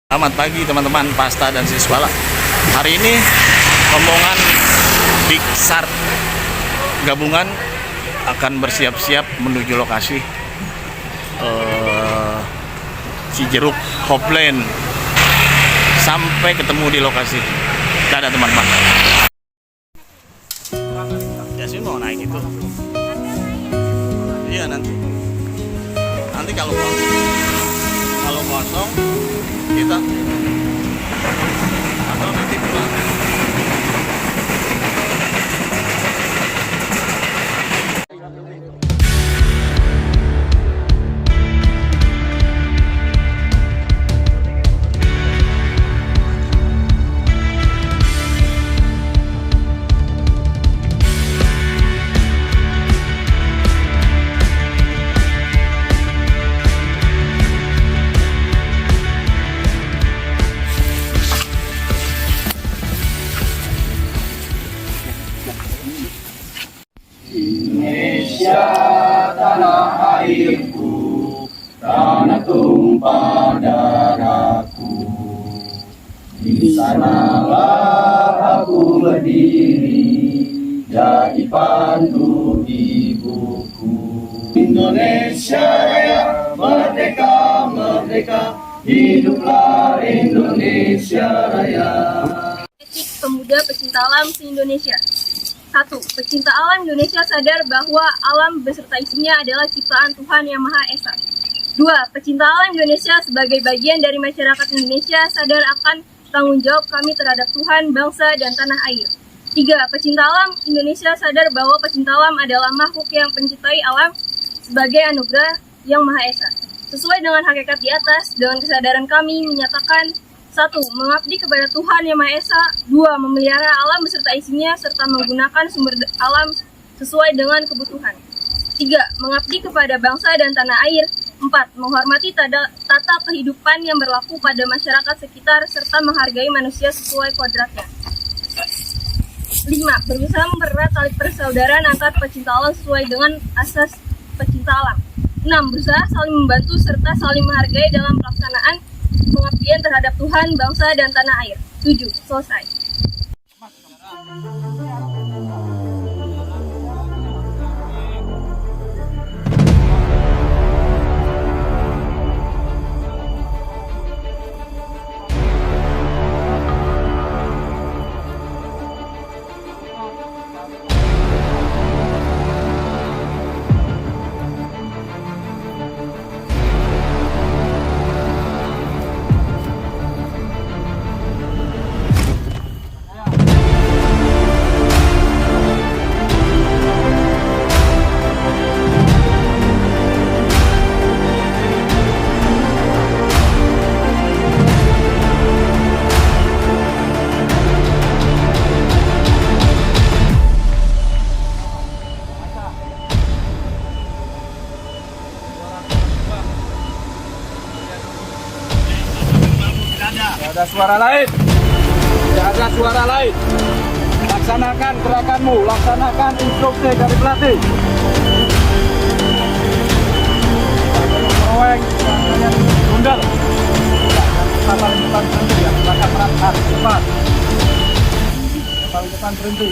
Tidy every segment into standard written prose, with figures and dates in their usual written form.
Selamat pagi teman-teman Pasta dan Siswala. Hari ini rombongan Big Sar gabungan akan bersiap-siap menuju lokasi Cijeruk Hopland sampai ketemu di lokasi. Dadah teman-teman. Jasmin mau naik itu? Iya nanti kalau kosong kita atau nanti pulang. Indonesia tanah airku, tanah tumpah darahku. Di sanalah aku berdiri, jadi pandu ibuku. Indonesia Raya, merdeka, merdeka, hiduplah Indonesia Raya. Etik Pemuda Pecinta Alam se-Indonesia. 1. Pecinta alam Indonesia sadar bahwa alam beserta isinya adalah ciptaan Tuhan Yang Maha Esa. 2. Pecinta alam Indonesia sebagai bagian dari masyarakat Indonesia sadar akan tanggung jawab kami terhadap Tuhan, bangsa, dan tanah air. 3. Pecinta alam Indonesia sadar bahwa pecinta alam adalah makhluk yang mencintai alam sebagai anugerah Yang Maha Esa. Sesuai dengan hakikat di atas, dengan kesadaran kami menyatakan 1. Mengabdi kepada Tuhan Yang Maha Esa. 2. Memelihara alam beserta isinya serta menggunakan sumber alam sesuai dengan kebutuhan. 3. Mengabdi kepada bangsa dan tanah air. 4. Menghormati tata kehidupan yang berlaku pada masyarakat sekitar serta menghargai manusia sesuai kodratnya. 5. Berusaha mempererat tali persaudaraan antar pecinta alam sesuai dengan asas pecinta alam. 6. Berusaha saling membantu serta saling menghargai dalam pelaksanaan pengabdian terhadap Tuhan, bangsa, dan tanah air. 7. Selesai. Tidak ada suara lain. Tidak ada suara lain. Laksanakan gerakanmu, laksanakan instruksi dari pelatih. Meroweng, kalian tunggal. Paling depan berhenti ya, belakang merapat, cepat. Paling depan berhenti.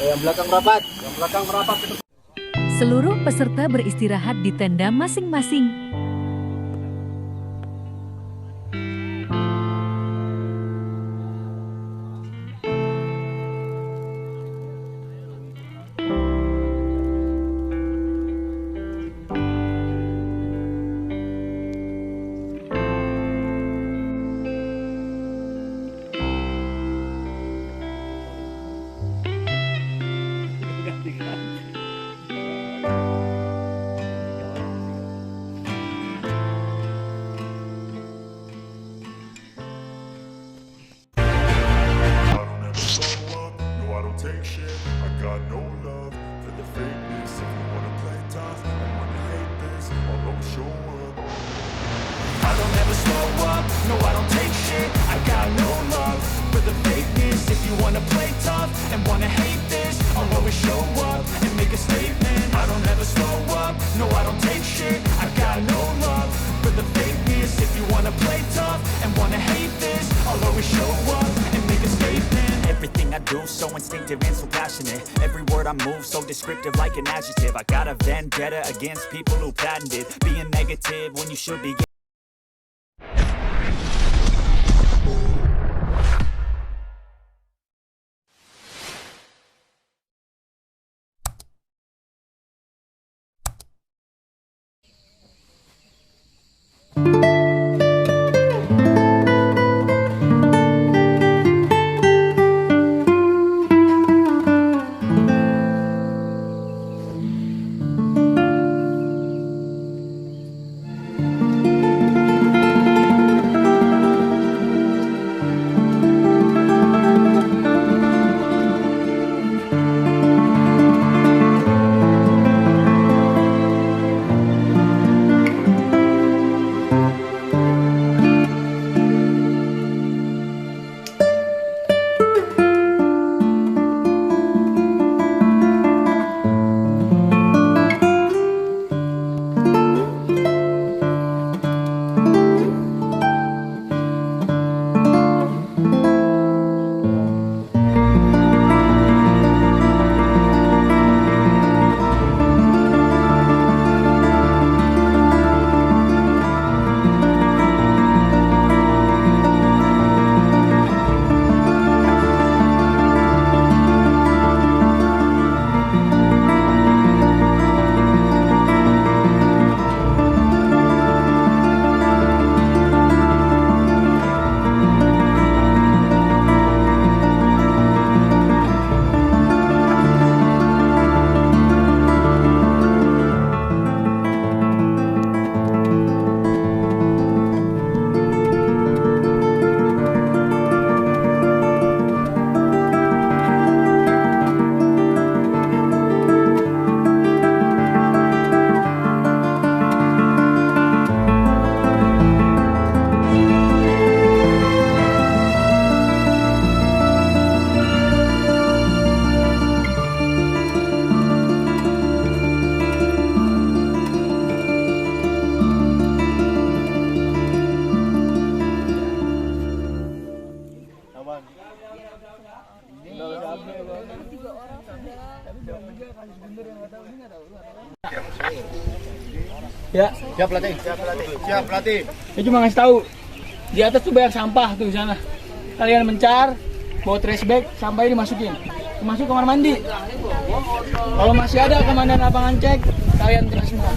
Yang belakang merapat, ke depan. Seluruh peserta beristirahat di tenda masing-masing. Take shit, I got no love for the fakeness. If you wanna play tough and wanna hate this, I'll always show up. I don't ever slow up, no I don't take shit. I got no love for the fakeness. If you wanna play tough and wanna hate this, I'll always show up and make a statement. I don't ever slow up, no I don't take shit. I got no love for the fakeness. If you wanna play do, so instinctive and so passionate. Every word I move, so descriptive like an adjective. I got a vendetta against people who patented being negative when you should be. Ya, siap pelatih. Siap pelatih. Ini cuma ngasih tahu. Di atas tuh banyak sampah tuh di sana. Kalian mencar, bawa trash bag, sampahnya dimasukin. Masuk kamar mandi. Kalau masih ada komandan lapangan cek, kalian kena semua.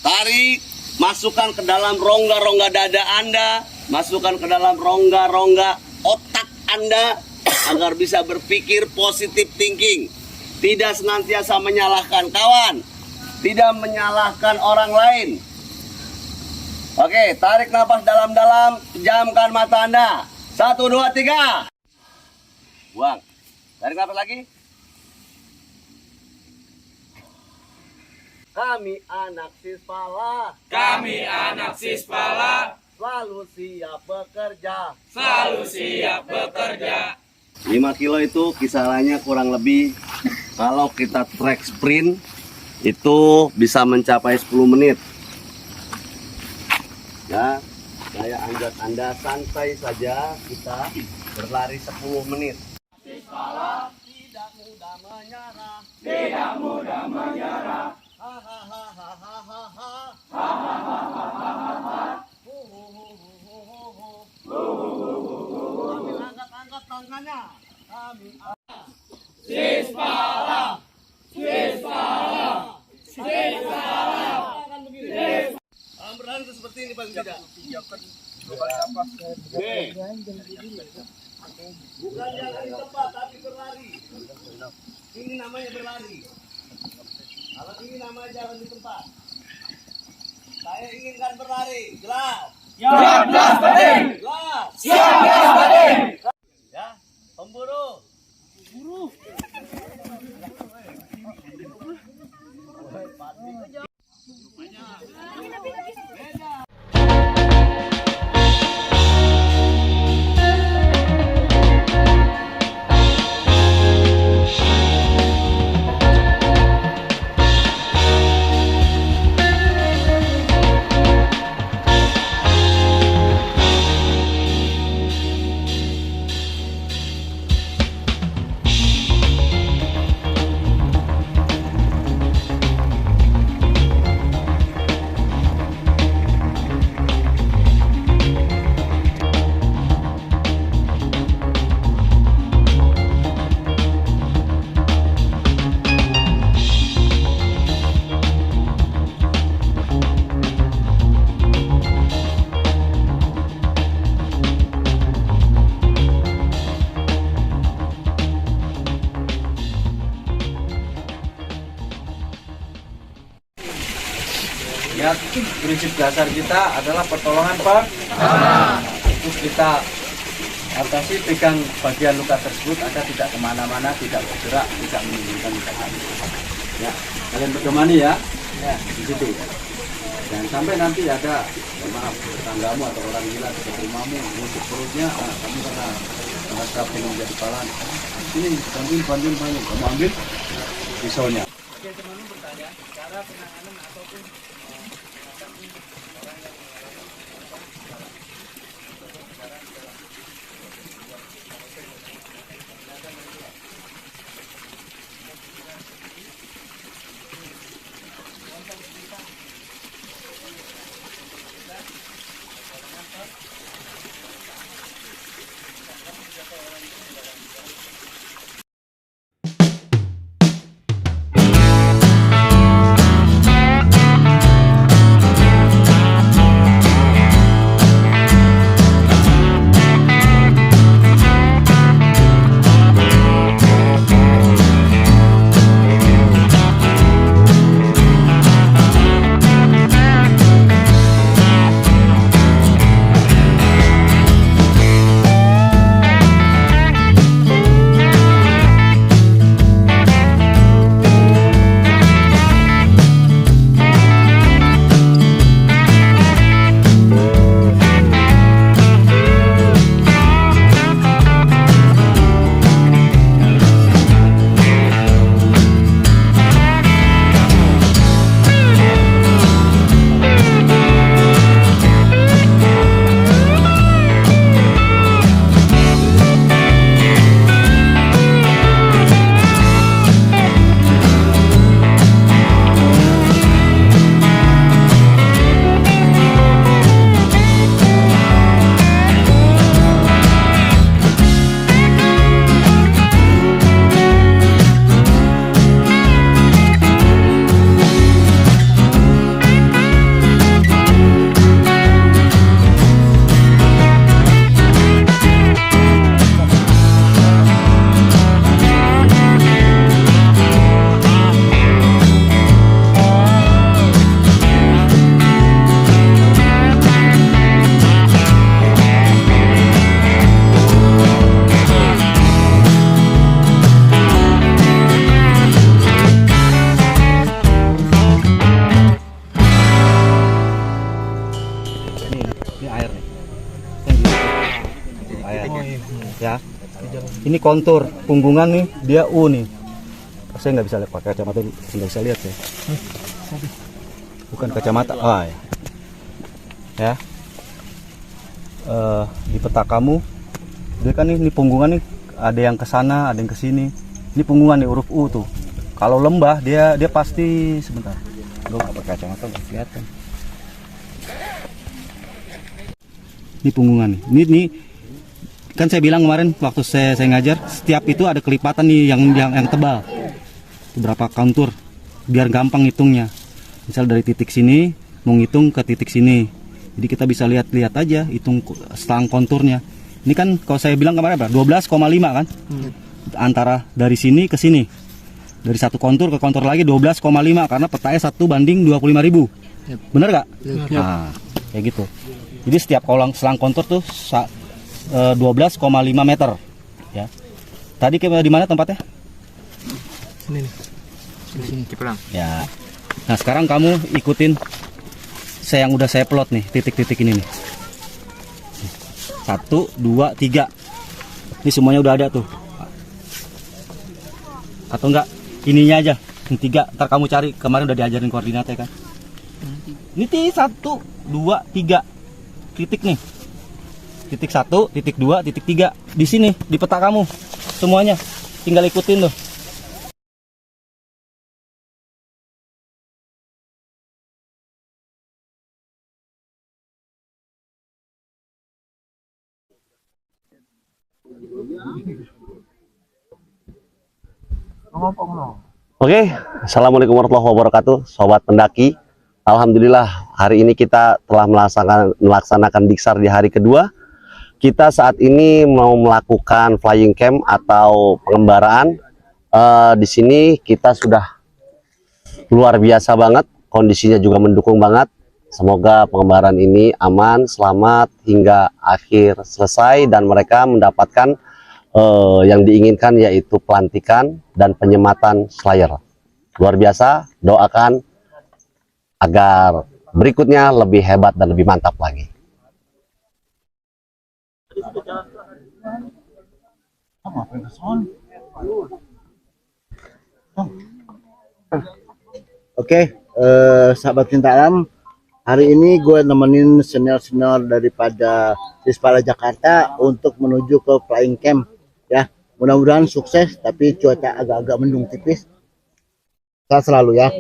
Tarik, masukkan ke dalam rongga-rongga dada Anda, masukkan ke dalam rongga-rongga otak Anda agar bisa berpikir positive thinking. Tidak senantiasa menyalahkan kawan, tidak menyalahkan orang lain. Oke, tarik nafas dalam-dalam, pejamkan mata Anda. 1, 2, 3. Buang. Tarik nafas lagi. Kami anak Sispala. Kami anak Sispala. Selalu siap bekerja. Selalu siap bekerja. 5 kilo itu kisarannya kurang lebih, kalau kita track sprint itu bisa mencapai 10 menit. Ya, saya anggap Anda santai saja, kita berlari 10 menit. Sispala tidak mudah menyerah. Tidak mudah menyerah. Angkat tangannya. Sispala. Sispala. Sispala. Berlari itu seperti ini paling tidak. Bukan jalan di tempat tapi berlari. Ini namanya berlari. Kalau ini namanya jalan di tempat. Saya inginkan berlari. Jelas? Siap, jelas, Badim. Jelas? Siap, jelas, Badim. Ya, pemburu. Ya, prinsip dasar kita adalah pertolongan pertama. Terus kita atasi, pegang bagian luka tersebut agar tidak kemana-mana, tidak bergerak, tidak menimbulkan luka. Ya, kalian berdomani ya, di situ. Jangan sampai nanti ada, maaf, tetanggamu atau orang gila dekat rumahmu untuk perutnya, kamu kena merasa penuh jadi palan. Ini bantuin, kamu ambil pisaunya. Oke, teman-teman bertanya, cara penanganan ataupun ya. Ini kontur punggungan nih, dia U nih. Saya nggak bisa lihat pakai kacamata, nggak bisa lihat ya. Bukan kacamata, ya. Ya. Di peta kamu, dia kan ini punggungan nih, ada yang ke sana, ada yang ke sini. Ini punggungan nih huruf U tuh. Kalau lembah dia pasti sebentar. Gue nggak pakai kacamata, nggak kelihatan. Ini punggungan nih. Ini kan saya bilang kemarin waktu saya ngajar, setiap itu ada kelipatan nih yang tebal. Berapa kontur biar gampang hitungnya. Misal dari titik sini mau ngitung ke titik sini. Jadi kita bisa lihat aja hitung selang konturnya. Ini kan kalau saya bilang kemarin berapa? 12,5 kan? Antara dari sini ke sini. Dari satu kontur ke kontur lagi 12,5 karena petanya 1:25.000. Bener gak? Nah, kayak gitu. Jadi setiap selang kontur tuh 12,5 meter ya. Tadi di mana tempatnya? Sini nih. Sini Cipelang. Ya. Nah, sekarang kamu ikutin yang udah saya plot nih, titik-titik ini nih. 1, 2, 3. Ini semuanya udah ada tuh. Atau enggak ininya aja, yang 3. Ntar kamu cari, kemarin udah diajarin koordinatnya kan. Ini 1, 2, 3 titik nih. Titik 1, titik 2, titik 3 di sini di peta kamu semuanya, tinggal ikutin tuh. Oke, assalamualaikum warahmatullahi wabarakatuh, sobat pendaki. Alhamdulillah hari ini kita telah melaksanakan diksar di hari kedua. Kita saat ini mau melakukan flying camp atau pengembaraan. Di sini kita sudah luar biasa banget, kondisinya juga mendukung banget. Semoga pengembaraan ini aman, selamat hingga akhir selesai dan mereka mendapatkan yang diinginkan, yaitu pelantikan dan penyematan slayer. Luar biasa, doakan agar berikutnya lebih hebat dan lebih mantap lagi. Oke, sahabat cinta alam, hari ini gue nemenin senior-senior daripada Sispala Jakarta untuk menuju ke flying camp ya. Mudah-mudahan sukses, tapi cuaca agak-agak mendung tipis. Sehat selalu ya.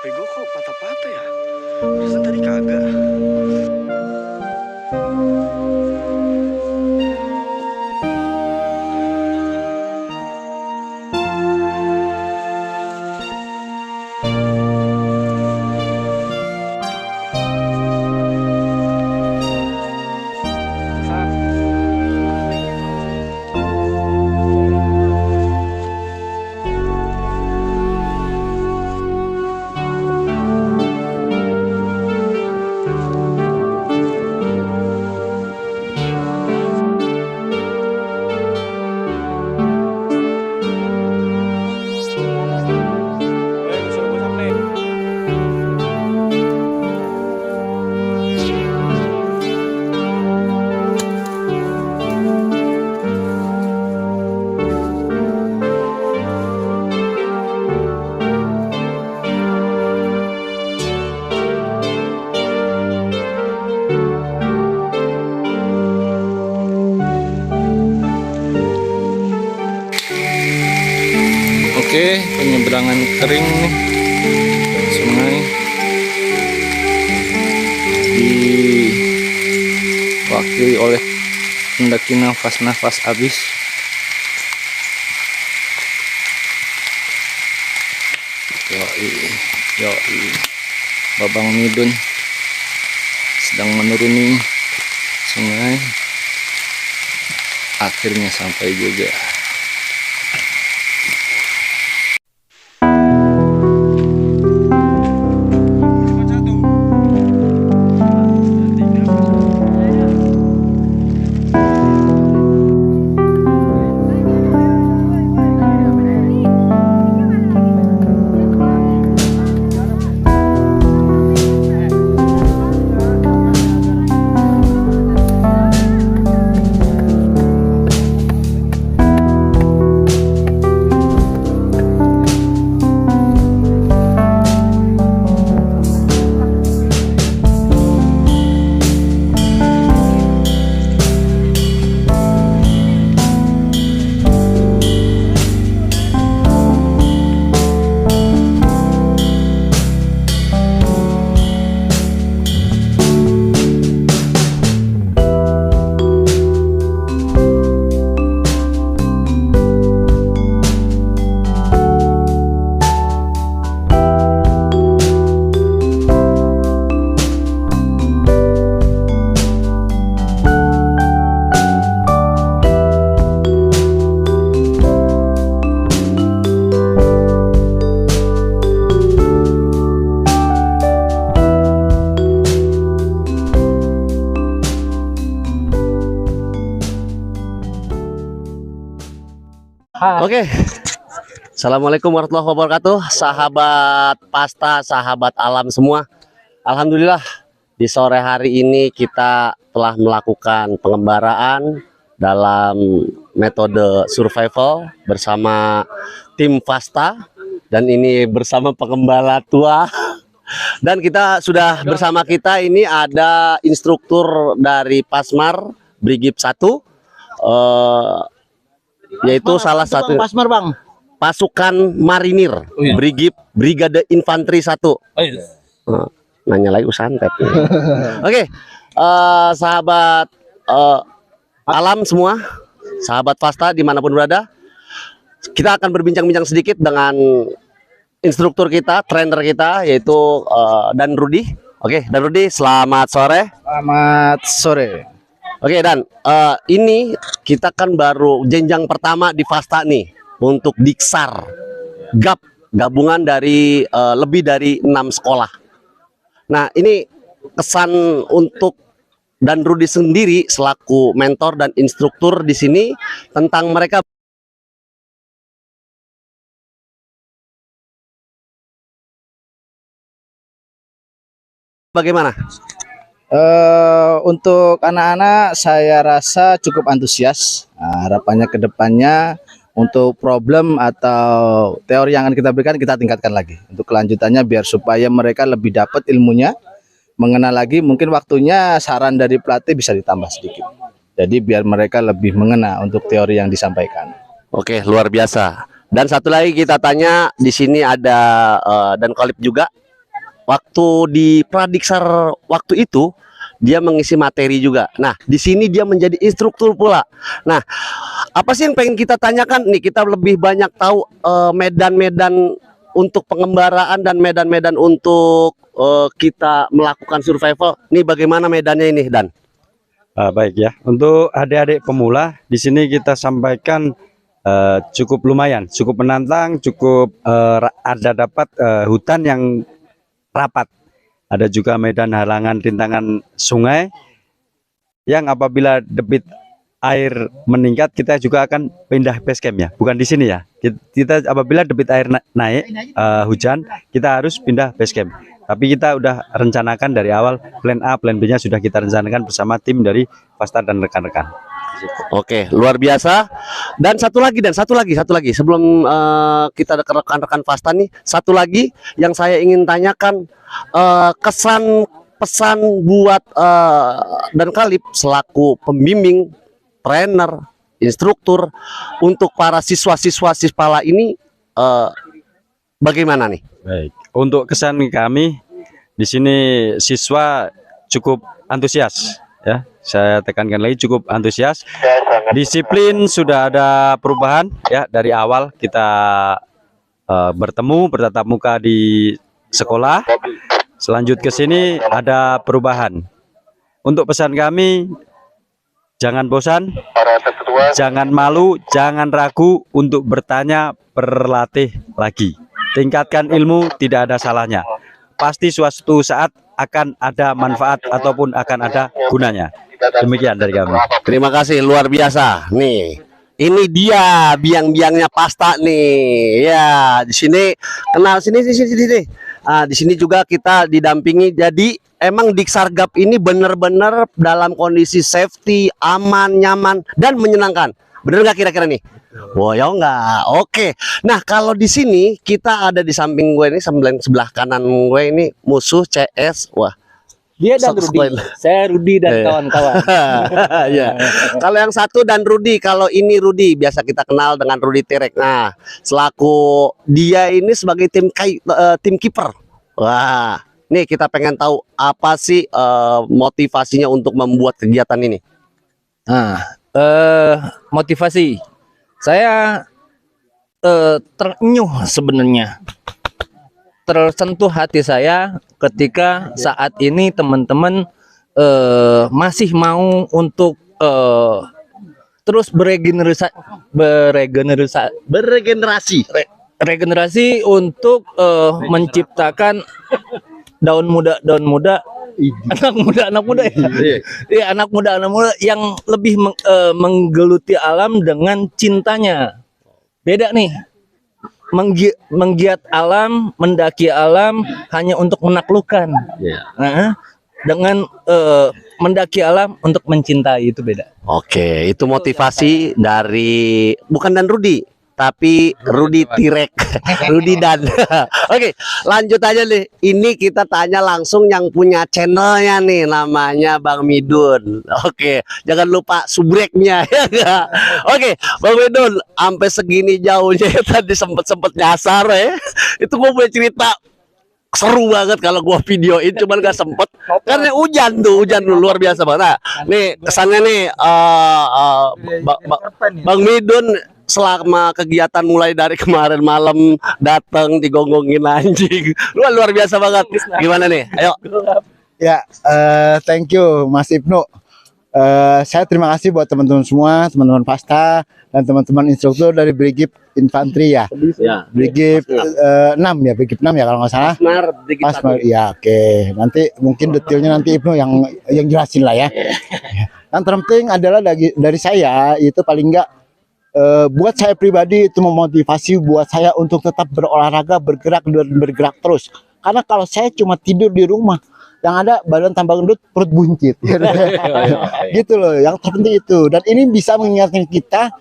HP gue kok patah-patah ya? Perasaan tadi kagak. Oke, penyeberangan kering nih sungai diwakili oleh pendaki nafas habis. Yoi, Babang Midun sedang menuruni sungai, akhirnya sampai juga. Oke, assalamualaikum warahmatullahi wabarakatuh, sahabat pasta, sahabat alam semua. Alhamdulillah di sore hari ini kita telah melakukan pengembaraan dalam metode survival bersama tim Fasta, dan ini bersama pengembala tua. Dan kita sudah bersama kita ini ada instruktur dari Pasmar Brigip 1, yaitu salah satu Pasmar bang, pasukan marinir Brigade Infanteri 1. Nanya lagi santet. Oke, sahabat alam semua, sahabat Fasta dimanapun berada, kita akan berbincang-bincang sedikit dengan instruktur kita, trainer kita, yaitu Dan Rudi. Oke, Dan Rudi, selamat sore. Selamat sore. Oke, Dan, ini kita kan baru jenjang pertama di Fasta nih untuk Diksar GAP, gabungan dari lebih dari 6 sekolah. Nah, ini kesan untuk Dan Rudi sendiri selaku mentor dan instruktur di sini tentang mereka. Bagaimana? Untuk anak-anak saya rasa cukup antusias. Nah, harapannya ke depannya untuk problem atau teori yang akan kita berikan kita tingkatkan lagi. Untuk kelanjutannya biar supaya mereka lebih dapat ilmunya, mengenal lagi, mungkin waktunya saran dari pelatih bisa ditambah sedikit. Jadi biar mereka lebih mengena untuk teori yang disampaikan. Oke, luar biasa. Dan satu lagi kita tanya, di sini ada Dan Kolip juga. Waktu di Pradiksar waktu itu dia mengisi materi juga. Nah, di sini dia menjadi instruktur pula. Nah, apa sih yang pengen kita tanyakan nih? Kita lebih banyak tahu medan-medan untuk pengembaraan dan medan-medan untuk kita melakukan survival. Nih bagaimana medannya ini, Dan? Baik ya. Untuk adik-adik pemula di sini kita sampaikan cukup lumayan, cukup menantang, cukup ada dapat hutan yang rapat. Ada juga medan halangan rintangan sungai yang apabila debit air meningkat kita juga akan pindah base camp ya, bukan di sini ya. Kita apabila debit air naik hujan kita harus pindah base camp. Tapi kita udah rencanakan dari awal, plan A, plan B-nya sudah kita rencanakan bersama tim dari Fasta dan rekan-rekan. Oke, luar biasa. Dan satu lagi sebelum kita ke rekan-rekan Fasta nih, satu lagi yang saya ingin tanyakan, kesan pesan buat Dan Kalip selaku pembimbing, trainer, instruktur untuk para siswa-siswa Sispala ini bagaimana nih? Baik, untuk kesan kami di sini siswa cukup antusias ya. Saya tekankan lagi cukup antusias. Disiplin sudah ada perubahan ya, dari awal kita bertemu bertatap muka di sekolah. Selanjut ke sini ada perubahan. Untuk pesan kami, jangan bosan, jangan malu, jangan ragu untuk bertanya, berlatih lagi. Tingkatkan ilmu, tidak ada salahnya. Pasti suatu saat akan ada manfaat ataupun akan ada gunanya. Demikian dari kami. Terima kasih, luar biasa. Nih, ini dia biang-biangnya Fasta nih. Ya, di sini kenal sini. Di sini juga kita didampingi. Jadi emang Diksar GAP ini benar-benar dalam kondisi safety, aman, nyaman, dan menyenangkan. Bener nggak kira-kira nih? Wah, ya enggak. Oke. Nah, kalau di sini kita ada di samping gue ini, sebelah kanan gue ini musuh CS. Wah. Dia dan Rudi. Saya Rudi dan kawan-kawan. Ya. Kalau yang satu Dan Rudi, kalau ini Rudi biasa kita kenal dengan Rudi Tirek. Nah, selaku dia ini sebagai tim kiper. Wah, nih kita pengen tahu apa sih motivasinya untuk membuat kegiatan ini. Nah, motivasi saya terenyuh sebenarnya, tersentuh hati saya ketika saat ini teman-teman masih mau untuk terus beregenerasi untuk menciptakan daun muda anak muda ya, anak muda yang lebih menggeluti alam dengan cintanya. Beda nih, menggiat alam, mendaki alam hanya untuk menaklukkan. dengan mendaki alam untuk mencintai itu beda. Oke, itu motivasi dari bukan Dan Rudi, tapi Rudi Tirek, Rudi Dan. Oke, lanjut aja nih. Ini kita tanya langsung yang punya channelnya nih, namanya Bang Midun. Oke, jangan lupa subreknya ya nggak? Oke, Bang Midun, sampai segini jauhnya tadi sempet nyasar ya. Itu gue punya cerita seru banget kalau gua videoin, cuman gak sempet karena hujan tuh luar biasa banget. Nah, nih kesannya nih Bang Midun selama kegiatan mulai dari kemarin malam datang digonggongin anjing, luar biasa banget. Gimana nih? Ayo. Ya, thank you Mas Ibnu. Saya terima kasih buat teman-teman semua, teman-teman Pasta dan teman-teman instruktur dari Brigip Infanteri ya. Brigip 6 ya, Brigip 6 ya kalau nggak salah. Pasmar, ya oke. Nanti mungkin detailnya nanti Ibnu yang jelasin lah ya. Yang terpenting adalah dari saya itu paling nggak buat saya pribadi itu memotivasi buat saya untuk tetap berolahraga, bergerak dan bergerak terus. Karena kalau saya cuma tidur di rumah, yang ada badan tambah gendut, perut buncit. Gitu loh, yang terpenting itu. Dan ini bisa mengingatkan kita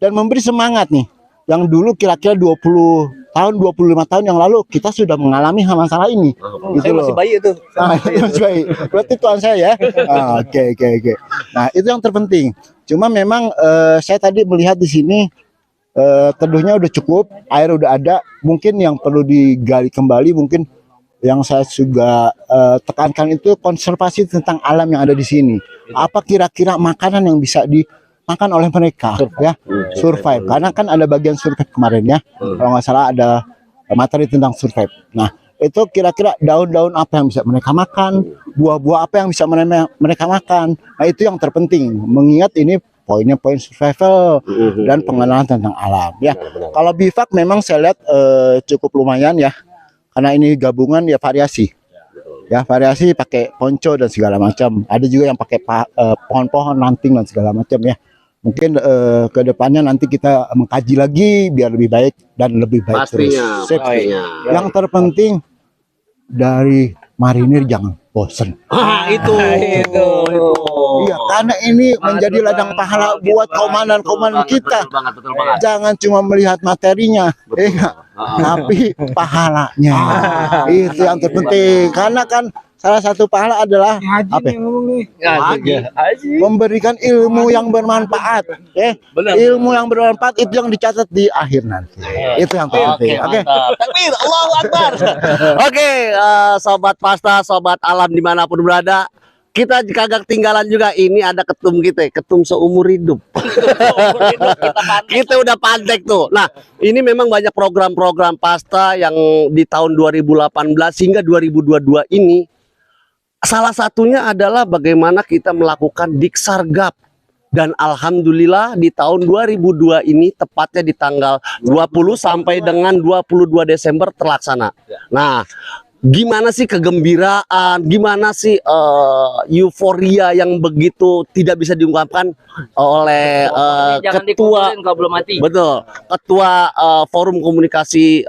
dan memberi semangat nih. Yang dulu kira-kira 20 tahun, 25 tahun yang lalu kita sudah mengalami masalah ini. Gitu Saya masih loh. bayi itu. Masih bayi. Berarti tuan saya ya. Oke. Nah, itu yang terpenting. Cuma memang saya tadi melihat di sini teduhnya udah cukup, air udah ada. Mungkin yang perlu digali kembali, mungkin yang saya juga tekankan itu konservasi tentang alam yang ada di sini. Apa kira-kira makanan yang bisa dimakan oleh mereka ya, survive. Karena kan ada bagian survive kemarin ya. Kalau nggak salah ada materi tentang survive. Nah, itu kira-kira daun-daun apa yang bisa mereka makan, buah-buah apa yang bisa mereka makan. Nah, itu yang terpenting. Mengingat ini poinnya poin survival dan pengenalan tentang alam ya. Kalau bivak memang saya lihat cukup lumayan ya. Karena ini gabungan ya variasi. Ya, variasi pakai ponco dan segala macam. Ada juga yang pakai pohon-pohon ranting dan segala macam ya. Mungkin ke depannya nanti kita mengkaji lagi biar lebih baik dan lebih baik terus. Sip. Yang terpenting dari marinir jangan bosen. Itu. Iya, karena ini menjadi ladang pahala buat komandan-komandan kita. Betul banget. Jangan cuma melihat materinya, tapi pahalanya. Itu yang terpenting. Karena kan salah satu pahala adalah apa? Memberikan ilmu yang bermanfaat. Ilmu yang bermanfaat itu yang dicatat di akhir nanti. Itu yang terpenting. Oke. Takbir, Allahu Akbar. Oke, sobat Pasta, sobat alam dimanapun berada, kita kagak tinggalan juga. Ini ada ketum kita, ketum seumur hidup. Kita udah pandek tuh. Nah, ini memang banyak program-program Pasta yang di tahun 2018 hingga 2022 ini. Salah satunya adalah bagaimana kita melakukan Diksargap. Dan alhamdulillah di tahun 2002 ini tepatnya di tanggal 20 sampai dengan 22 Desember terlaksana. Nah, gimana sih kegembiraan, gimana sih euforia yang begitu tidak bisa diungkapkan oleh ketua, betul, ketua forum komunikasi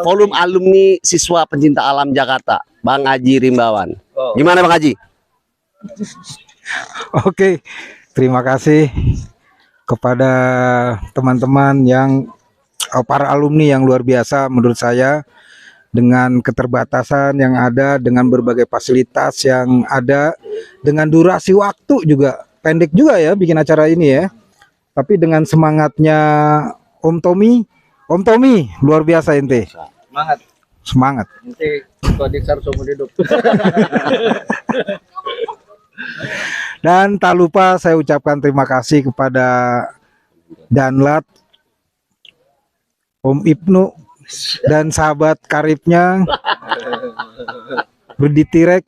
forum alumni siswa pencinta alam Jakarta, Bang Haji Rimbawan. Gimana Bang Haji? Oke, terima kasih kepada teman-teman yang para alumni yang luar biasa menurut saya. Dengan keterbatasan yang ada, dengan berbagai fasilitas yang ada, dengan durasi waktu juga pendek juga ya bikin acara ini ya. Tapi dengan semangatnya Om Tommy luar biasa ente. Semangat. Nanti Diksar seumur hidup. Dan tak lupa saya ucapkan terima kasih kepada Danlat, Om Ibnu, dan sahabat karibnya Rudi Tirek,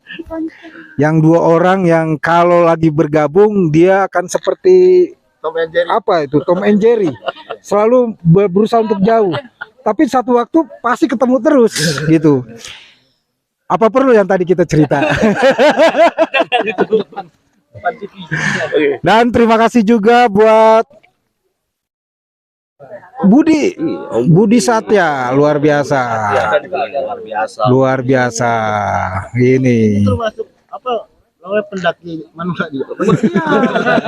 yang dua orang yang kalau lagi bergabung dia akan seperti Tom and Jerry, selalu berusaha untuk jauh, tapi satu waktu pasti ketemu terus gitu. Apa perlu yang tadi kita cerita? Dan terima kasih juga buat Budi Satya, luar biasa. Luar biasa. Ini apa namanya pendaki manusia juga.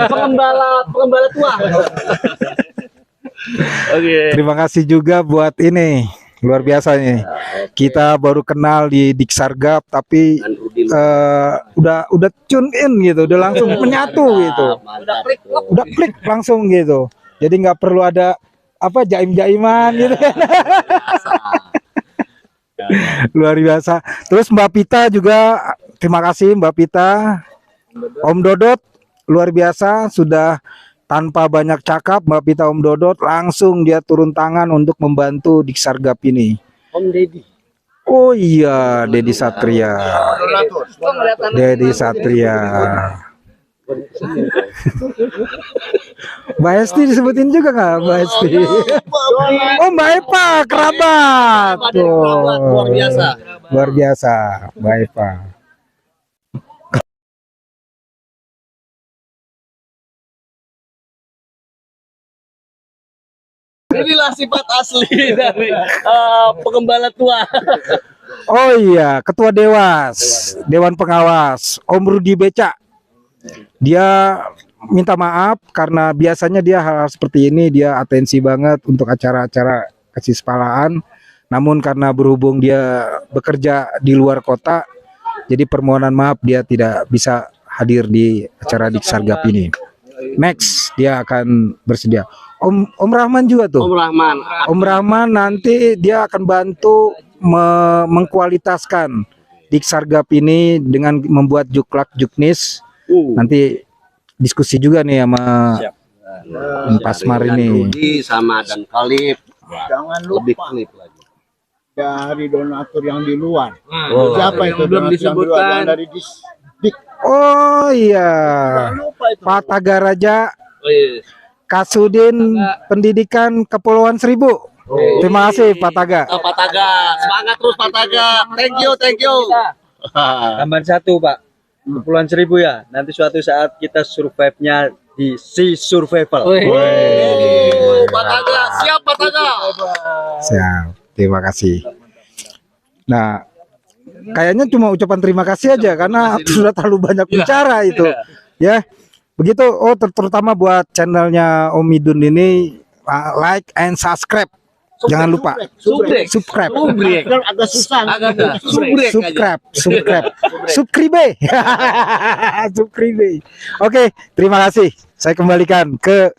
Pengembala tua. Terima kasih juga buat ini, luar biasa nih. Kita baru kenal di Diksargap tapi udah tune in gitu, udah langsung menyatu gitu. Udah klik langsung gitu. Jadi nggak perlu ada apa jaim-jaiman gitu kan. Luar biasa. Terus Mbak Pita juga, terima kasih Mbak Pita. Om Dodot luar biasa, sudah tanpa banyak cakap Mbak Pita, Om Dodot langsung dia turun tangan untuk membantu Diksargap ini. Om Deddy. Oh iya, Dedi Satria. Dedi Satria. Mbak Esti disebutin juga nggak Mbak Esti? Oh Mbak Epa, kerabat. Luar biasa. Luar biasa, Mbak Epa. Inilah sifat asli dari pengembala tua. Oh iya, Ketua Dewan Pengawas, Om Rudi Beca. Dia minta maaf karena biasanya dia hal-hal seperti ini dia atensi banget untuk acara-acara kasih sepalaan. Namun karena berhubung dia bekerja di luar kota, jadi permohonan maaf dia tidak bisa hadir di acara Diksargap ini. Next dia akan bersedia. Om Rahman juga tuh. Om Rahman nanti dia akan bantu mengkualitaskan Diksargap ini dengan membuat juklak juknis. Nanti diskusi juga nih sama Pasmar ini. Rudi sama dan Kalif. Jangan Lebih lupa klip lagi. dari donatur yang di luar. Oh, Siapa itu belum donatur yang di luar? disebutkan. Yang dari Dik. Oh iya, Jangan lupa itu. Pak Tagaraja, Oh, iya. Kasudin Pendidikan Kepulauan Seribu. Terima kasih Pak Taga. Pak Taga, semangat terus Pak Taga. Thank you. Tambahan satu Pak, Kepulauan Seribu ya. Nanti suatu saat kita survive-nya di Sea Survival. Pak Taga, siap Pak Taga. Siap, terima kasih. Nah, kayaknya cuma ucapan terima kasih aja karena sudah terlalu banyak bicara itu. Ya, begitu. Oh, terutama buat channelnya Om Midun ini, like and subscribe. Jangan lupa subscribe. Agak susah. Subscribe. Oke, terima kasih. Saya kembalikan ke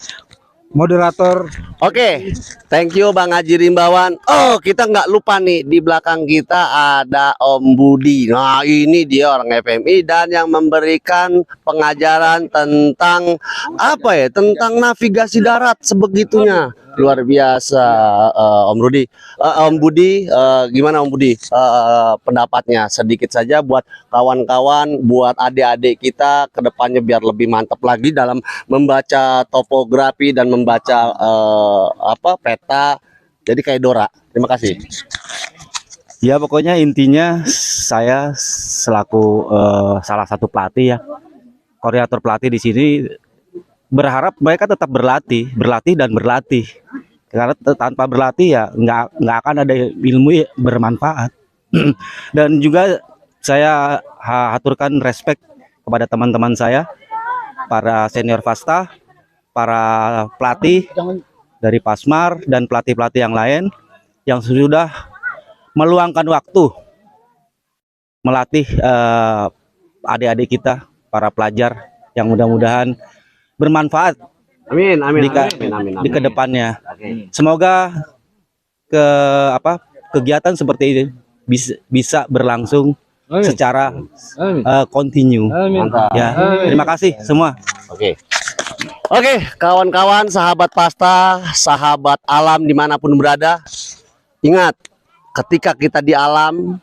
moderator. Oke, thank you Bang Haji Rimbawan. Oh, kita nggak lupa nih, di belakang kita ada Om Budi. Nah, ini dia orang FMI dan yang memberikan pengajaran tentang apa ya? Tentang navigasi darat sebegitunya. Luar biasa, Om Rudi. Om Budi, gimana Om Budi? Pendapatnya sedikit saja buat kawan-kawan, buat adik-adik kita ke depannya biar lebih mantap lagi dalam membaca topografi dan membaca peta. Jadi kayak Dora. Terima kasih. Ya pokoknya intinya saya selaku salah satu pelatih ya, koordinator pelatih di sini berharap mereka tetap berlatih dan berlatih. Karena tanpa berlatih ya nggak akan ada ilmu bermanfaat. Dan juga saya haturkan respect kepada teman-teman saya, para senior Fasta, para pelatih dari Pasmar dan pelatih-pelatih yang lain yang sudah meluangkan waktu melatih adik-adik kita, para pelajar yang mudah-mudahan bermanfaat. Amin. Di kedepannya. Semoga kegiatan seperti ini bisa berlangsung secara continue. Ya, terima kasih semua. Oke, kawan-kawan, sahabat Pasta, sahabat alam dimanapun berada, ingat, ketika kita di alam,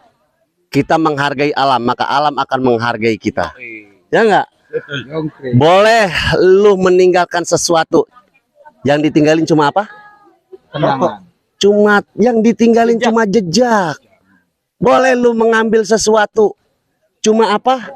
kita menghargai alam, maka alam akan menghargai kita. Ya enggak? Boleh lu meninggalkan sesuatu, yang ditinggalin cuma apa? Yang ditinggalin cuma jejak. Boleh lu mengambil sesuatu, cuma apa?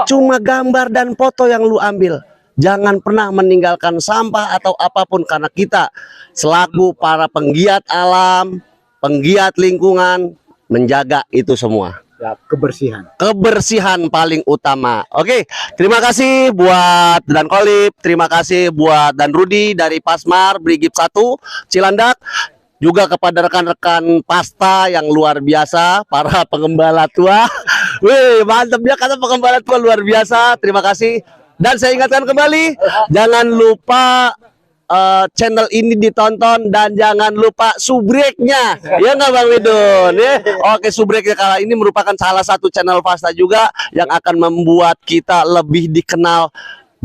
Cuma gambar dan foto yang lu ambil. Jangan pernah meninggalkan sampah atau apapun, karena kita selaku para penggiat alam, penggiat lingkungan, menjaga itu semua. Ya, kebersihan. Kebersihan paling utama. Oke, terima kasih buat Dan Kolib, terima kasih buat Dan Rudi dari Pasmar Brigip 1 Cilandak, juga kepada rekan-rekan Pasta yang luar biasa, para pengembala tua. Wih, mantap ya, kata pengembala tua luar biasa. Terima kasih. Dan saya ingatkan kembali, jangan lupa channel ini ditonton dan jangan lupa subreknya, ya nggak Bang Widun ya. Oke, subreknya kala ini merupakan salah satu channel Pasta juga yang akan membuat kita lebih dikenal.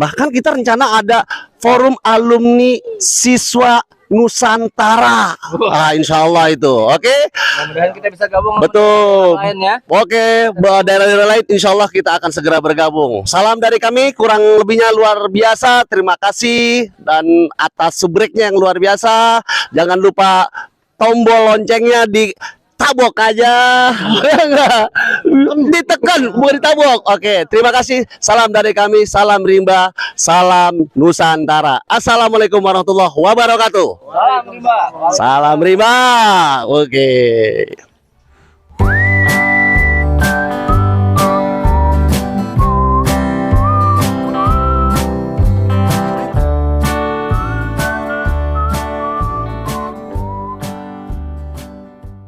Bahkan kita rencana ada forum alumni siswa Nusantara. Insya Allah itu. Oke. Mudah-mudahan kita bisa gabung. Betul. Sama lain ya. Oke, daerah-daerah lain insya Allah kita akan segera bergabung. Salam dari kami, kurang lebihnya luar biasa. Terima kasih dan atas subreknya yang luar biasa. Jangan lupa tombol loncengnya ditabok aja. Ditekan, bukan ditabok. Oke, terima kasih. Salam dari kami, salam rimba, salam Nusantara. Assalamualaikum warahmatullahi wabarakatuh. Salam rimba. Salam rimba. Oke.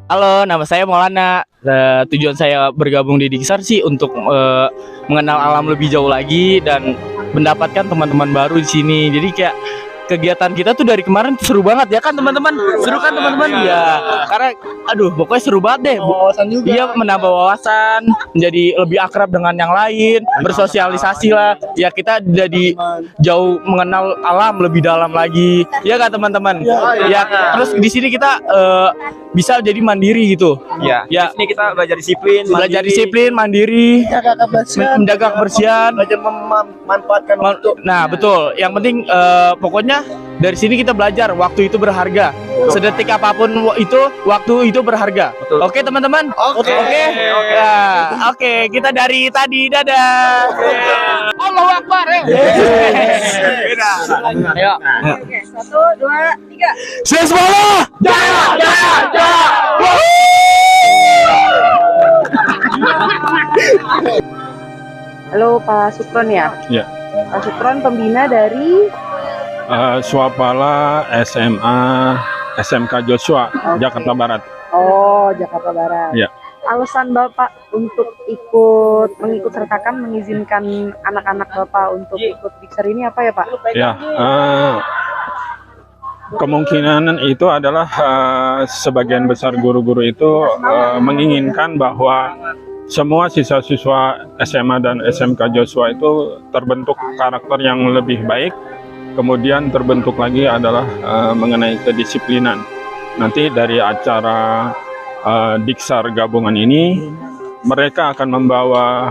Halo, nama saya Maulana. Tujuan saya bergabung di Diksar sih untuk mengenal alam lebih jauh lagi dan mendapatkan teman-teman baru di sini. Jadi kayak kegiatan kita tuh dari kemarin seru banget ya kan teman-teman? Seru kan teman-teman? Ya, karena aduh pokoknya seru banget deh. Wawasan juga. Iya, menambah wawasan, menjadi lebih akrab dengan yang lain, bersosialisasi lah. Ya kita jadi jauh mengenal alam lebih dalam lagi. Ya kan teman-teman? Ya, terus di sini kita bisa jadi mandiri gitu. Ya. Ya. Di sini kita belajar disiplin, Belajar disiplin, mandiri, menjaga kebersihan, belajar memanfaatkan waktu. Nah, betul. Yang penting pokoknya dari sini kita belajar waktu itu berharga. Sedetik apapun itu, waktu itu berharga. Betul. Oke, teman-teman? Oke. Ya, oke, kita dari tadi dadah. Allahu Akbar. Ayo. Oke, 1, 2, 3. Siswa Jaya, jaya, jaya. Halo Pak Supron ya? Ya. Pak Supron pembina dari Swapala SMA SMK Joshua, Jakarta Barat. Oh, Jakarta Barat. Ya. Alasan Bapak untuk mengikut sertakan mengizinkan anak-anak Bapak untuk ikut Diksar ini apa ya Pak? Ya, kemungkinan itu adalah sebagian besar guru-guru itu menginginkan bahwa semua siswa-siswa SMA dan SMK Joshua itu terbentuk karakter yang lebih baik. Kemudian terbentuk lagi adalah mengenai kedisiplinan. Nanti dari acara Diksar gabungan ini, mereka akan membawa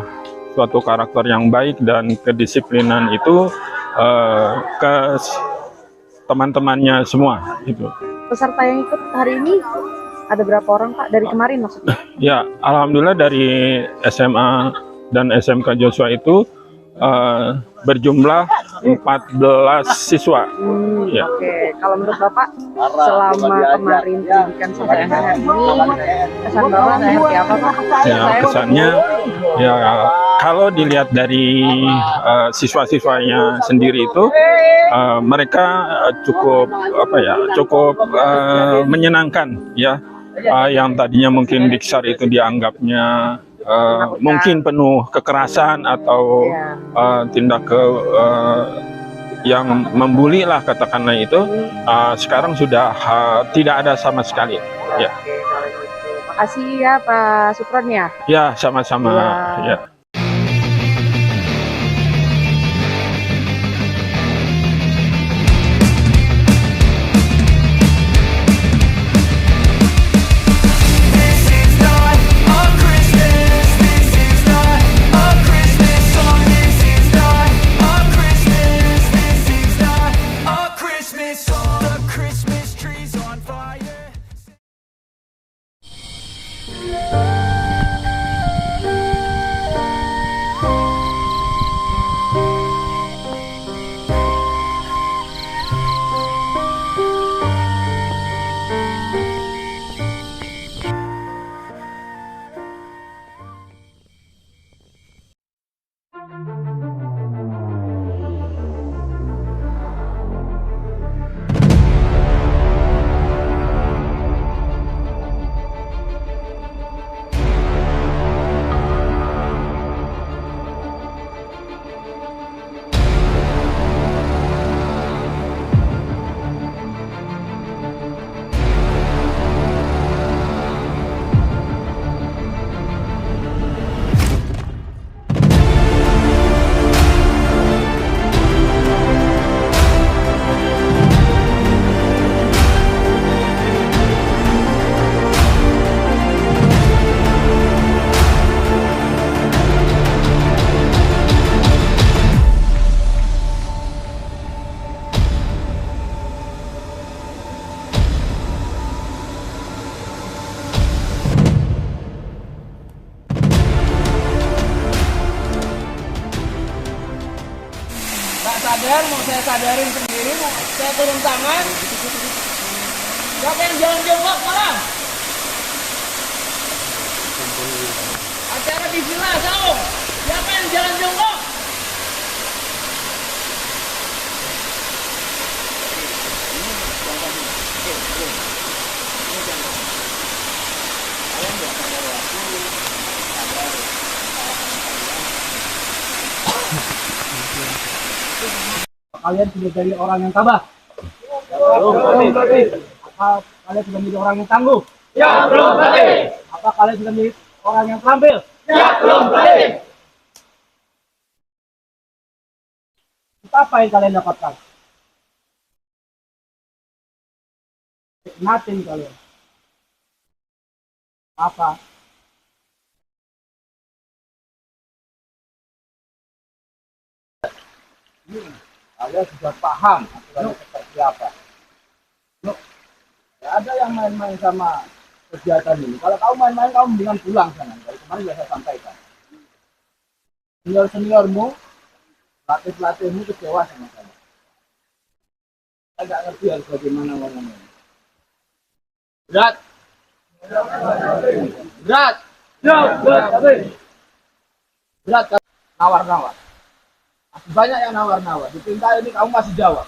suatu karakter yang baik dan kedisiplinan itu ke teman-temannya semua. Gitu. Peserta yang ikut hari ini ada berapa orang Pak? Dari kemarin maksudnya? Ya, alhamdulillah dari SMA dan SMK Joshua itu berjumlah 14 siswa. Ya. Oke, kalau menurut Bapak selama kemarin pendidikan sampai hari ini kesan Bapak seperti apa Pak? Ya, kesannya ya kalau dilihat dari siswa-siswanya sendiri itu mereka cukup menyenangkan ya. Yang tadinya mungkin Diksar itu dianggapnya mungkin penuh kekerasan atau tindak yang membuli lah katakanlah itu, sekarang sudah tidak ada sama sekali. Ya. Makasih ya Pak Supron ya. Ya, sama-sama. Ya. sadar, mau saya sadarin sendiri, mau saya turun tangan. Siapa yang jalan jongkok sekarang? Acara di villa Saung. Siapa yang jalan jongkok? Kalian sudah jadi orang yang tabah? Belum, Apa kalian sudah menjadi orang yang tangguh? Ya, belum, Apa kalian sudah menjadi orang yang terampil? Ya, belum, Apa yang kalian dapatkan? Nothing kalian. Apa? Kalian sudah paham aturannya seperti apa? Yuk, tidak ada yang main-main sama kegiatan ini. Kalau kamu main-main, kamu mendingan pulang sana. Dari kemarin sudah saya sampaikan. Senior-seniormu, pelatih-pelatihmu kecewa sama saya. Saya nggak ngerti harus bagaimana ngomongnya. Berat. Berat. Berat. Nawar-nawar. Masih banyak yang nawar-nawar. Diperintah ini kamu masih jawab.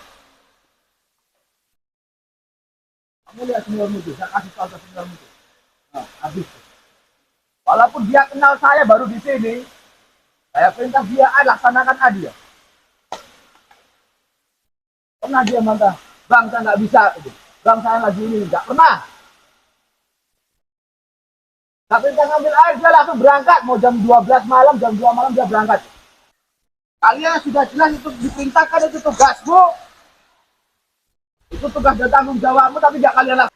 Kamu lihat seniormu itu. Saya kasih tahu ke seniormu itu. Nah, habis. Walaupun dia kenal saya baru di sini, saya perintah dia laksanakan dia. Pernah dia bantah, bang saya nggak bisa, bang saya lagi ini, nggak pernah. Nggak perintah ngambil air, dia langsung berangkat. Mau jam 12 malam, jam 2 malam dia berangkat. Kalian sudah jelas itu diperintahkan, itu tugasmu. Itu tugas dan tanggung jawabmu, tapi nggak kalian lakukan.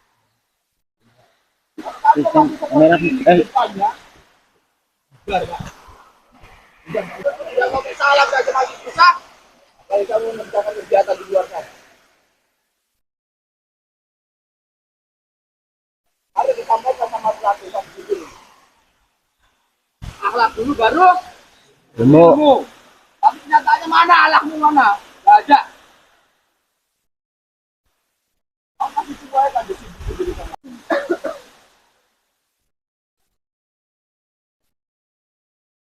Tidak mau salah saja lagi susah. Kalau kamu mengerjakan kegiatan di luar sana. Harus disampaikan sama pelatih di sini. Akhlak dulu baru ilmu. Tapi kenyataannya mana akhlakmu mana? Gak ada. Kamu masih sesuaikan di sini.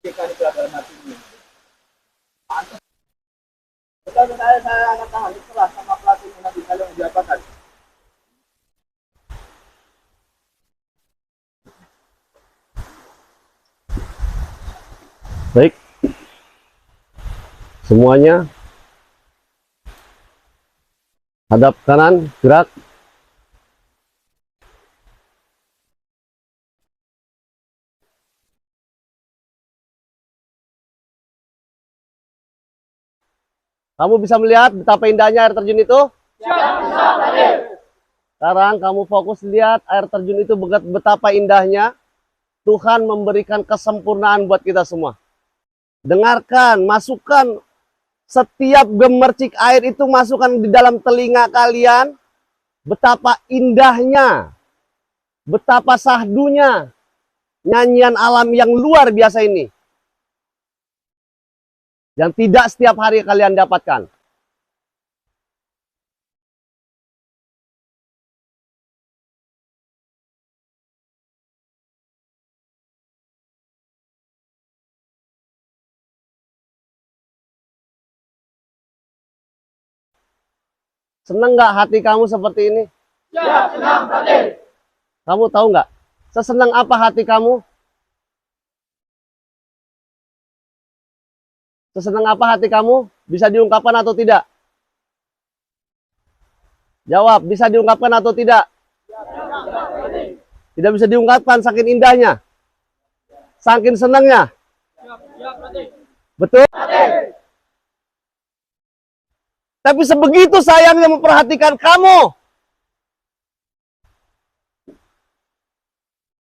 Jika di pelajaran hati ini. Pantas. Betul saya akan tahan keras sama pelatih nanti kalian menjabatkan. Baik. Semuanya hadap kanan, gerak. Kamu bisa melihat betapa indahnya air terjun itu? Sekarang kamu fokus lihat air terjun itu betapa indahnya. Tuhan memberikan kesempurnaan buat kita semua. Dengarkan, masukkan setiap gemercik air itu, masukkan di dalam telinga kalian. Betapa indahnya, betapa sahdunya nyanyian alam yang luar biasa ini. Yang tidak setiap hari kalian dapatkan. Senang nggak hati kamu seperti ini? Ya, senang hati. Kamu tahu nggak, sesenang apa hati kamu? Sesenang apa hati kamu? Bisa diungkapkan atau tidak? Jawab, bisa diungkapkan atau tidak? Tidak bisa diungkapkan, saking indahnya. Saking senangnya. Betul? Tapi sebegitu sayangnya memperhatikan kamu.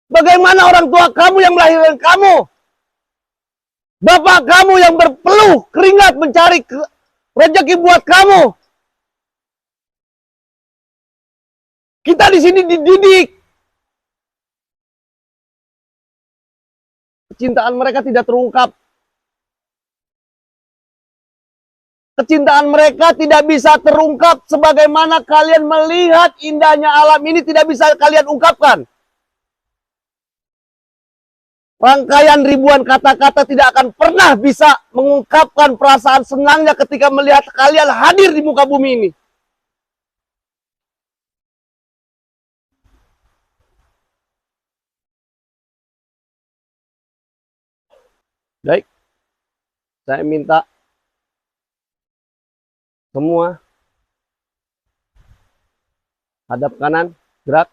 Bagaimana orang tua kamu yang melahirkan kamu? Bapak kamu yang berpeluh keringat mencari rezeki buat kamu. Kita di sini dididik. Kecintaan mereka tidak terungkap. Kecintaan mereka tidak bisa terungkap sebagaimana kalian melihat indahnya alam ini tidak bisa kalian ungkapkan. Rangkaian ribuan kata-kata tidak akan pernah bisa mengungkapkan perasaan senangnya ketika melihat kalian hadir di muka bumi ini. Baik, saya minta semua hadap kanan, gerak.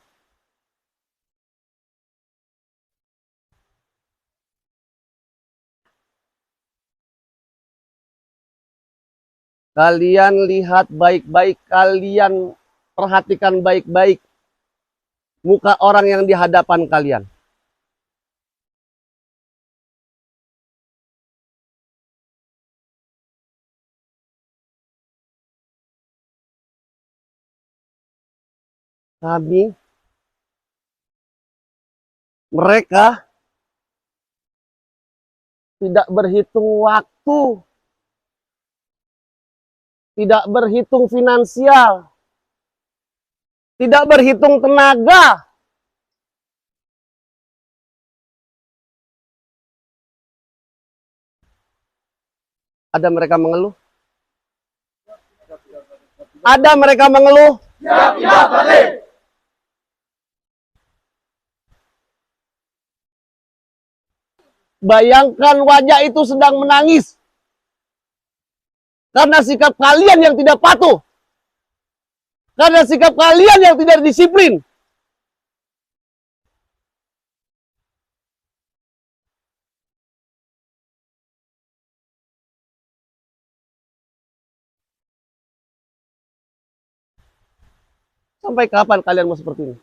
Kalian lihat baik-baik, kalian perhatikan baik-baik muka orang yang di hadapan kalian. Mereka tidak berhitung waktu, tidak berhitung finansial, tidak berhitung tenaga. Ada mereka mengeluh? Ada mereka mengeluh? Bayangkan wajah itu sedang menangis karena sikap kalian yang tidak patuh, karena sikap kalian yang tidak disiplin. Sampai kapan kalian mau seperti ini?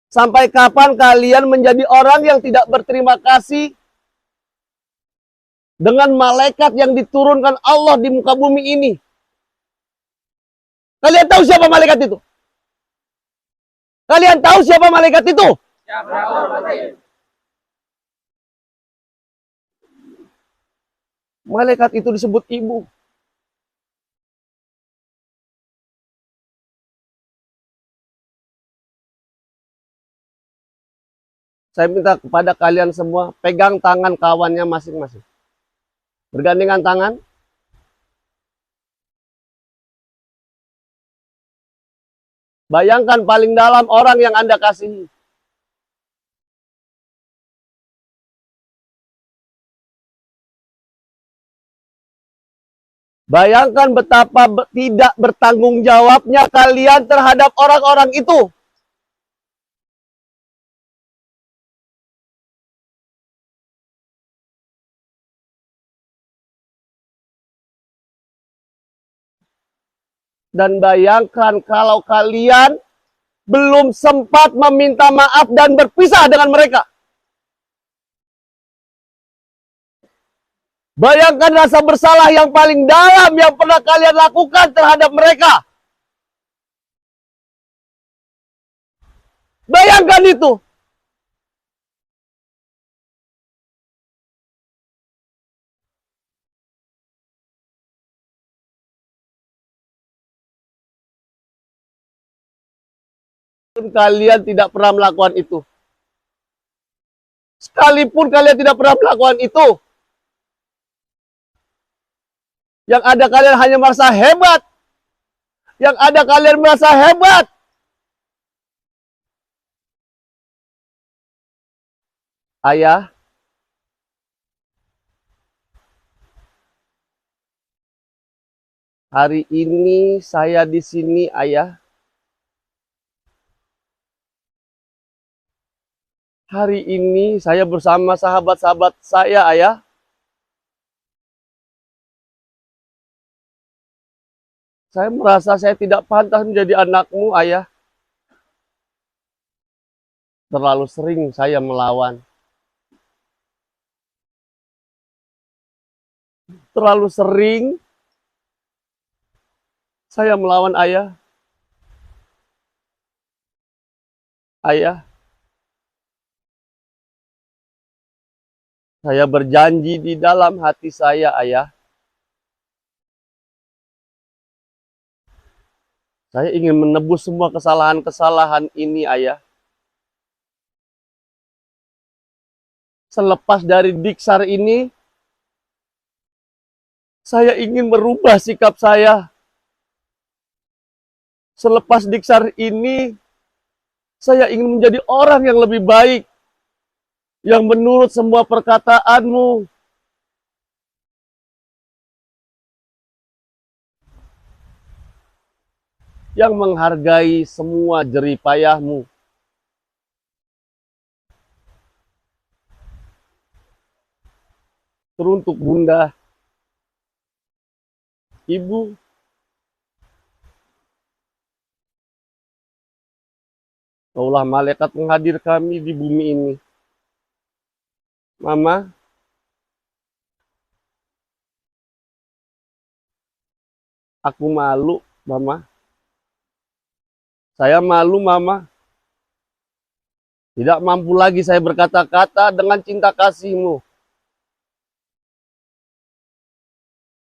Sampai kapan kalian menjadi orang yang tidak berterima kasih dengan malaikat yang diturunkan Allah di muka bumi ini? Kalian tahu siapa malaikat itu? Kalian tahu siapa malaikat itu? Malaikat itu disebut ibu. Saya minta kepada kalian semua, pegang tangan kawannya masing-masing. Bergandengan tangan. Bayangkan paling dalam orang yang Anda kasihi. Bayangkan betapa tidak bertanggung jawabnya kalian terhadap orang-orang itu. Dan bayangkan kalau kalian belum sempat meminta maaf dan berpisah dengan mereka. Bayangkan rasa bersalah yang paling dalam yang pernah kalian lakukan terhadap mereka. Bayangkan itu. Kalian tidak pernah melakukan itu. Sekalipun kalian tidak pernah melakukan itu. Yang ada kalian hanya merasa hebat. Yang ada kalian merasa hebat. Ayah, hari ini saya di sini, Ayah. Hari ini saya bersama sahabat-sahabat saya, Ayah. Saya merasa saya tidak pantas menjadi anakmu, Ayah. Terlalu sering saya melawan. Terlalu sering saya melawan Ayah. Ayah, saya berjanji di dalam hati saya, Ayah. Saya ingin menebus semua kesalahan-kesalahan ini, Ayah. Selepas dari Diksar ini, saya ingin merubah sikap saya. Selepas Diksar ini, saya ingin menjadi orang yang lebih baik, yang menurut semua perkataanmu. Yang menghargai semua jerih payahmu. Teruntuk Bunda, Ibu, Kaulah malaikat menghadir kami di bumi ini. Mama, aku malu, Mama. Saya malu, Mama. Tidak mampu lagi saya berkata-kata dengan cinta kasih-Mu.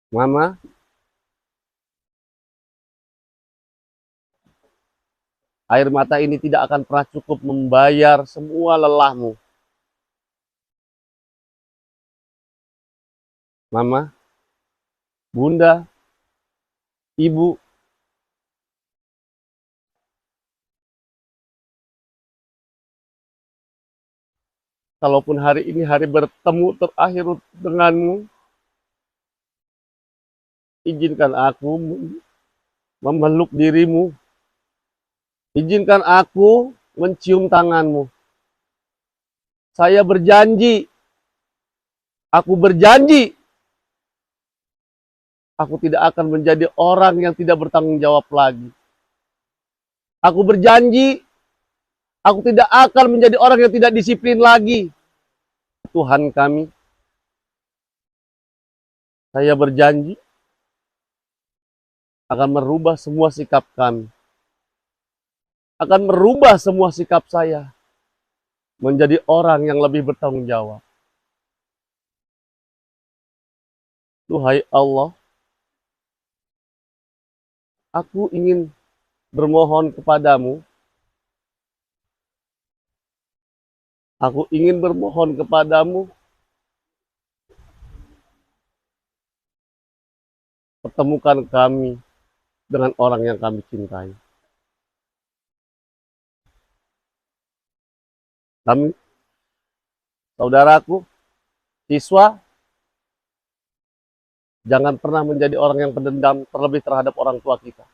Mama, air mata ini tidak akan pernah cukup membayar semua lelahmu. Mama, Bunda, Ibu, kalaupun hari ini hari bertemu terakhir denganmu, izinkan aku memeluk dirimu. Izinkan aku mencium tanganmu. Saya berjanji, aku berjanji, aku tidak akan menjadi orang yang tidak bertanggung jawab lagi. Aku berjanji, aku tidak akan menjadi orang yang tidak disiplin lagi. Tuhan kami, saya berjanji akan merubah semua sikap kami. Akan merubah semua sikap saya menjadi orang yang lebih bertanggung jawab. Duhai Allah, aku ingin bermohon kepadamu. Aku ingin bermohon kepadamu. Pertemukan kami dengan orang yang kami cintai. Kami, saudaraku, siswa, jangan pernah menjadi orang yang pendendam terlebih terhadap orang tua kita.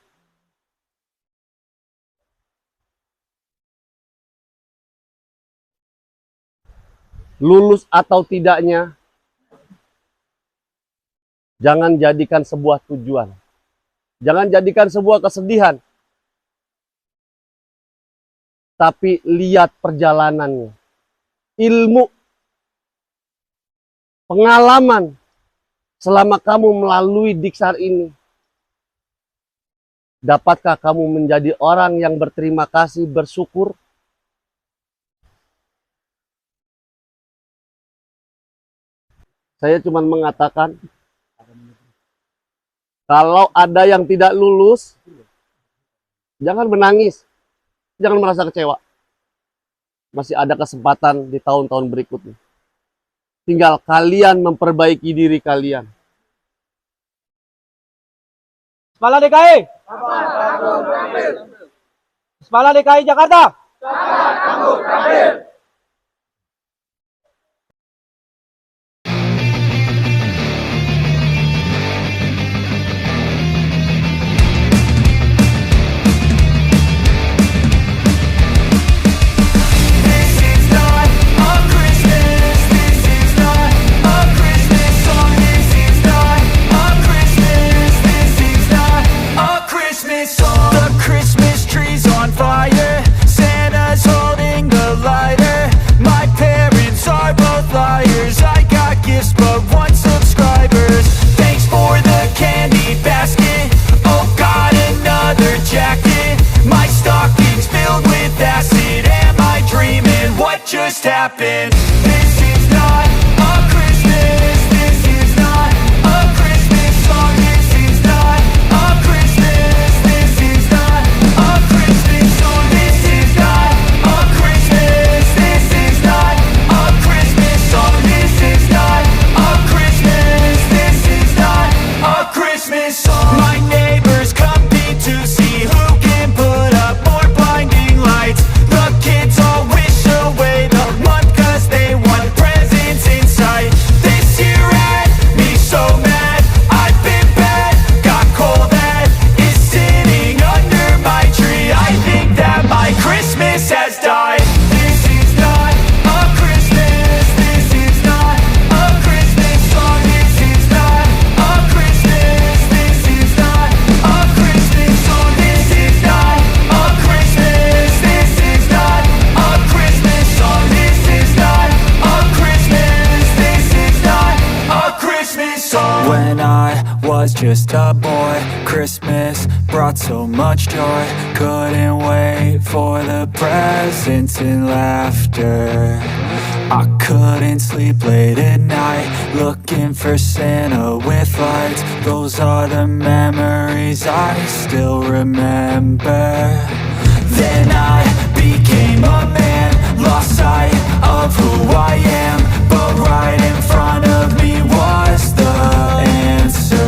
Lulus atau tidaknya, jangan jadikan sebuah tujuan. Jangan jadikan sebuah kesedihan. Tapi lihat perjalanannya. Ilmu, pengalaman, selama kamu melalui Diksar ini. Dapatkah kamu menjadi orang yang berterima kasih, bersyukur? Saya cuma mengatakan, kalau ada yang tidak lulus, jangan menangis. Jangan merasa kecewa. Masih ada kesempatan di tahun-tahun berikutnya. Tinggal kalian memperbaiki diri kalian. Sekolah DKI. Sekolah DKI Jakarta. The Christmas tree's on fire, Santa's holding the light was just a boy, Christmas brought so much joy. Couldn't wait for the presents and laughter. I couldn't sleep late at night, looking for Santa with lights. Those are the memories I still remember. Then I became a man, lost sight of who I am, but right in front of me was the answer.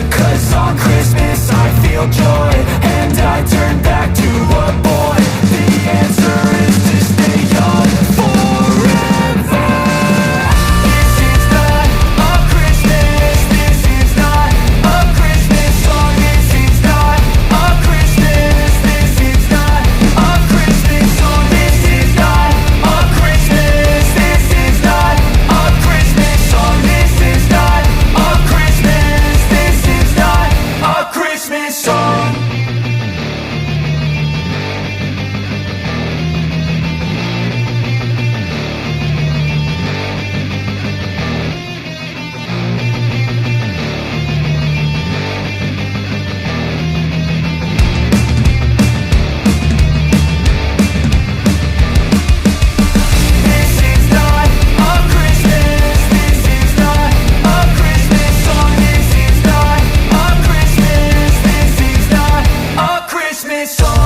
'Cause on Christmas I feel joy, and I turn back to a boy. The answer is to stay young forever. This is not a Christmas, this is not a Christmas song, this is not a Christmas, this is not a Christmas song, this is not a Christmas, this is not a Christmas song, this is not a Christmas, this is not a Christmas song.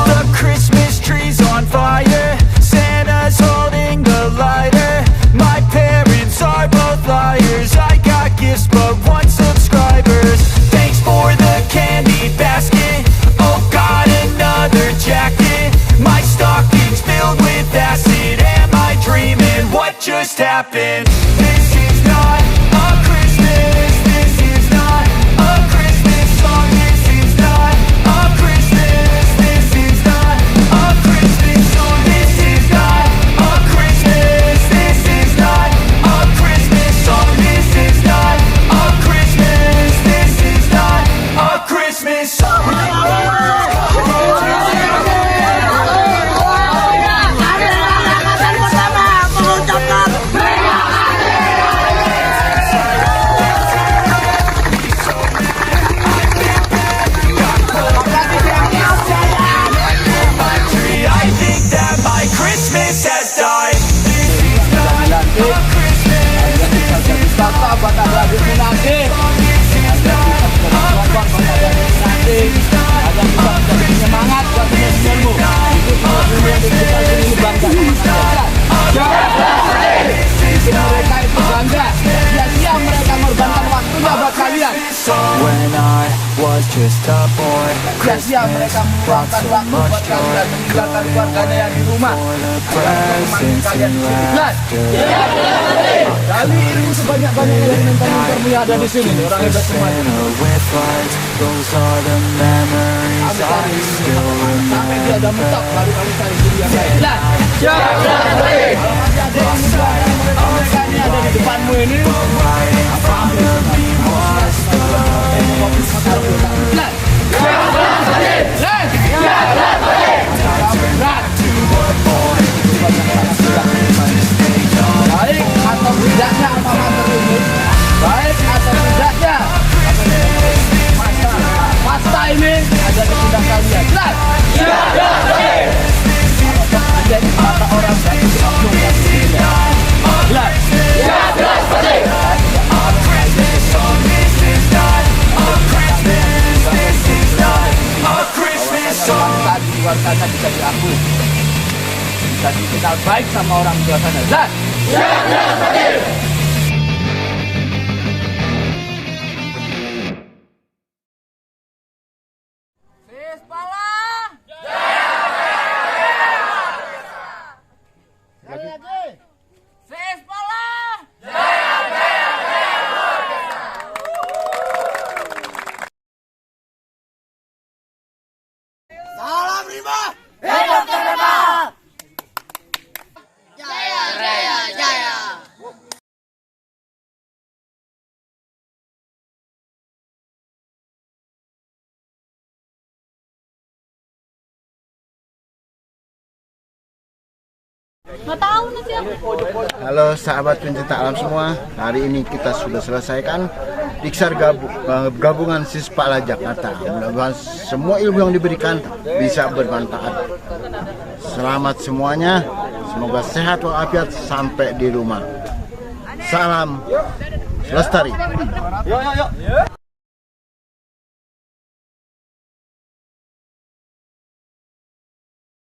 The Christmas tree's on fire, Santa's holding the lighter. My parents are both liars, I got gifts but one subscribers. Thanks for the candy basket, oh got another jacket. My stocking's filled with acid, am I dreaming? What just happened? This is not a Christmas, this is not a Christmas song, this is not a Christmas, this is not a Christmas song, this is not a Christmas, this is not a Christmas song, this is not a Christmas, this is not a Christmas song. I think that my Christmas has died. This is not a Christmas, this is not a Christmas, this is not a Semangat buat teman-temanmu. Itu kalau dunia digital ini bangga sama mereka. Mereka itu bangga. Sia-sia mereka mengorbankan waktunya buat kalian. When I was just a boy, Sia-sia mereka meluangkan waktu buat kalian, meninggalkan keluarganya yang di rumah. Kalian di sini. Kali ini sebanyak-banyaknya yang mentor-mentormu yang ada di sini. Orang hebat semuanya. those are the memories I still remember. Sampai dia ada mentok, baru kami cari diri yang lain. Lah, siap, siap, mereka ini ada di depanmu ini. Baik atau tidaknya apa materi ini, baik atau tidaknya masa ini ada di pundak kalian. Jelas? Jadi mata orang dan oknum yang berbeda. Jelas? Jelas, pasti. Tadi di luar sana bisa diakui, bisa dikenal baik sama orang di luar sana. Jelas? Jelas, pasti. Salam Rimba, hidup terkenal. Jaya, jaya, jaya. Halo sahabat pencinta alam semua, hari ini kita sudah selesaikan Diksar gabungan Sispala Jakarta. Mudah-mudahan semua ilmu yang diberikan bisa bermanfaat. Selamat semuanya, semoga sehat walafiat sampai di rumah. Salam Lestari.